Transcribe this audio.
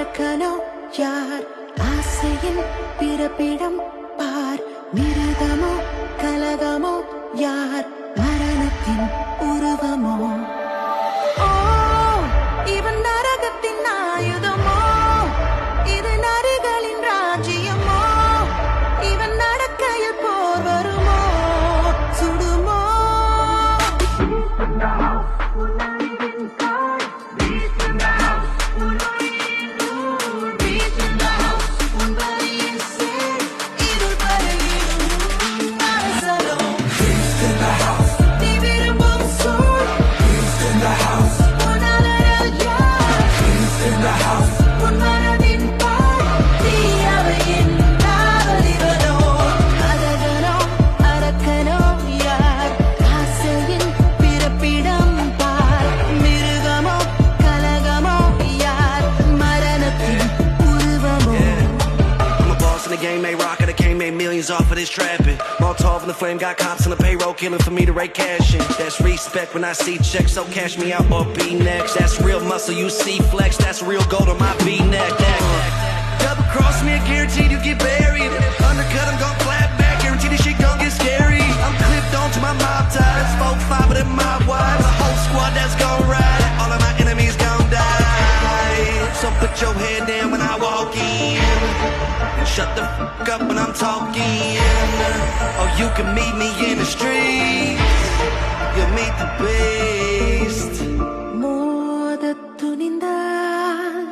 அரக்கனோ யார் ஆசையின் பிறப்பிடம் பார் மிருகமோ கலகமோ யார் மரணத்தின் உருவமோ ஓ இவன் நரகத்தின் ஆயுதமோ இது நரிகளின் ராஜ்யமோ இவன் நடக்கையில் போர் வருமோ சுடுமோ off of this trapping. Molotov in the flame, got cops on the payroll, killing for me to rake cash in. That's respect when I see checks, so cash me out or be next. That's real muscle, you see flex, that's real gold on my V-neck. Double cross me, I guaranteed you get buried. Undercut, I'm gon' clap back, guarantee this shit gon' get scary. I'm clipped onto my mob ties, 4-5 of them mob wives. A whole squad that's gon' ride, all of my enemies gon' die. So put your head down when I walk in. Shut the fuck up when I'm talking. Or you can meet me in the streets. You'll meet the beast. மோதத் துணிந்தால்